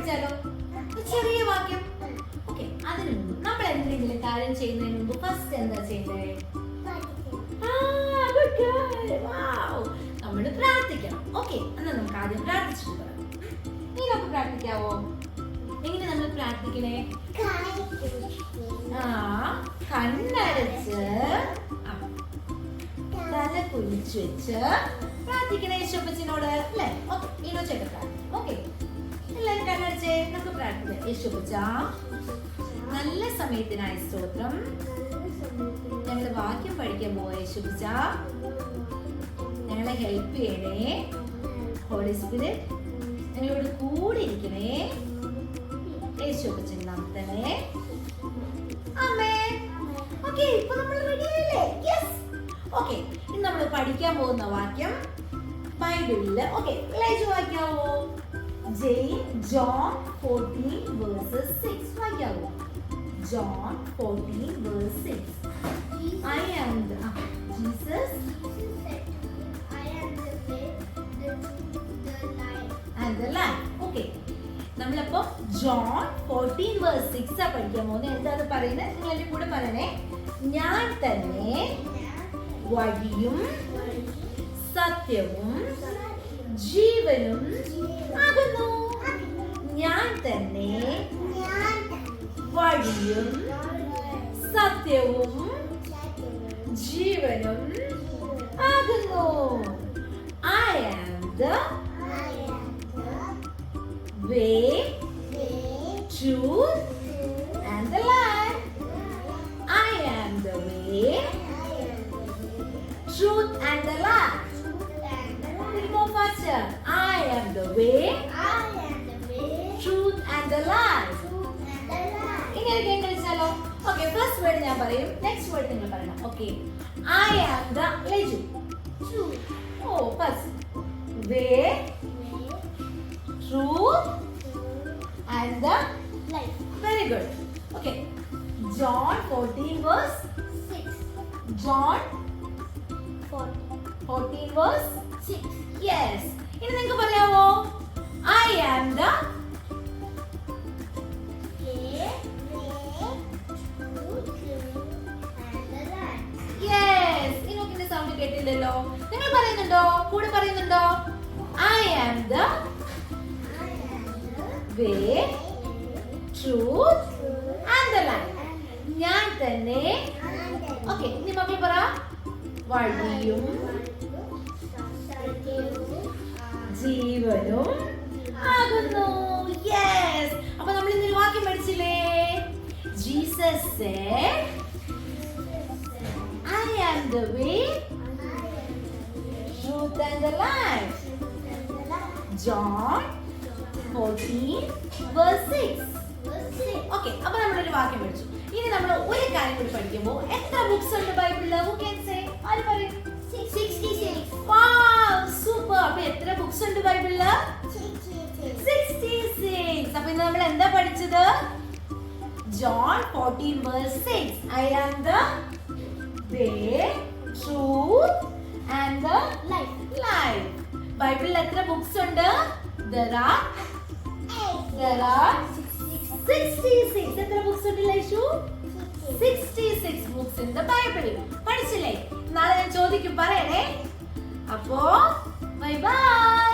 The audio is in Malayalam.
പഠിച്ചാലോ? ചെറിയ വാക്യം. ഓക്കെ, അതിനു മുമ്പ് നമ്മൾ എന്തെങ്കിലും കാര്യം ചെയ്യുന്നതിന് മുമ്പ് ഫസ്റ്റ് എന്താ ചെയ്യണ്ടേ? നമ്മൾ പ്രാർത്ഥിക്കണം. ഓക്കെ, എന്നാ നമുക്ക് ആദ്യം പ്രാർത്ഥിച്ചിട്ട് പറയാം. നീനൊക്കെ പ്രാർത്ഥിക്കാവോ? എങ്ങനെ നമ്മൾ പ്രാർത്ഥിക്കണേ? കണ്ണടച്ച് തല കുനിച്ച് വെച്ച് പ്രാർത്ഥിക്കണേ യേശുപ്പച്ചനോട്, അല്ലേ? ഓക്കെ, ഈനോ ചേട്ടാ. ഓക്കെ, എല്ലാവരും കണ്ണടച്ചേ, നമുക്ക് പ്രാർത്ഥിക്കാം. യേശുപ്പച്ച, നല്ല സമയത്തിനായി സ്തോത്രം. ഞങ്ങൾ വാക്യം പഠിക്കാൻ പോവാ. യേശുപ്പച്ച, ഞങ്ങളെ ഹെൽപ്പ് ചെയ്യണേ. ഹോളി സ്പിരിറ്റ് ഞങ്ങളോട് കൂടെ ഇരിക്കണേ. യേശുപ്പച്ചൻ നാമത്തിലെ ആമേൻ. ഓക്കേ, ഇപ്പോ നമ്മൾ റെഡിയല്ലേ? യെസ്. ഓക്കേ, ഇന്ന് നമ്മൾ പഠിക്കാൻ പോകുന്ന വാക്യം ബൈബിളിലെ ലേജു വായിക്കാവോ? ജോൺ 14:6 വായിക്കാവോ? John 14:6. I am the Jesus and the life. Okay. നമ്മളപ്പോ ജോൺ 14:6 പഠിക്കാൻ പോകുന്നത്. എന്താണ് പറയുന്നത്? നിങ്ങൾ എന്റെ കൂടെ പറയണേ. ഞാൻ തന്നെ വഴിയും സത്യവും ജീവനും ആകുന്നു. ഞാൻ തന്നെ വഴിയും സത്യവും ജീവനും ആകുന്നു. I am the way, truth and the life. I am the way, truth and the life. More faster. I am the way, truth and the life. ഇങ്ങനെ കേൾക്കാലോ? ഓക്കെ, ഫസ്റ്റ് വേർഡ് ഞാൻ പറയും, നെക്സ്റ്റ് വേർഡ് നിങ്ങൾ പറയണം. Okay, I am the Leju. First way, truth and the life. Very good. Okay, John 14:6. John 14:6. Yes. ഇനി നിങ്ങൾക്ക് പറയാമോ? I am the Yes. ഇനോക്കിന്റെ സൗണ്ട് കേട്ടില്ലല്ലോ. നിങ്ങൾ പറയുന്നുണ്ടോ? കൂടെ പറയുന്നുണ്ടോ? I am the way, truth and the life. ഞാൻ തന്നെ. ഓക്കെ, ഇനി മക്കൾ പറ. വഴിയും ജീവനും ആകുന്നു. യെസ്. അപ്പൊ നമ്മൾ ഇന്ന് ഒരു വാക്യം പഠിച്ചില്ലേ? Jesus said, I am the way, truth and the life. John 14:6. Okay, അപ്പൊ നമ്മളൊരു വാക്യം പഠിച്ചു. ഇനി നമ്മൾ ഒരു കാര്യം കൂടി പഠിക്കുമ്പോൾ എത്ര ബുക്സ് ഉണ്ട് ബൈബിളില്? Who can say? ആര് പറയും? 66. Wow, super. അപ്പൊ എത്ര ബുക്സ് ഉണ്ട് ബൈബിളില്? 66. അപ്പൊ ഇന്ന് നമ്മൾ എന്താ പഠിച്ചത്? John 14:6. I am the way, truth and the life. ബൈബിളിൽ എത്ര ബുക്സ് ഉണ്ട്? There are 66. എത്ര ബുക്സ് ഉണ്ട് ലൈഷു? 66 ബുക്സ് in the Bible. പഠിച്ചില്ലേ? നാളെ ഞാൻ ചോദിക്കും, പറയണേ. അപ്പോ ബൈ ബൈ.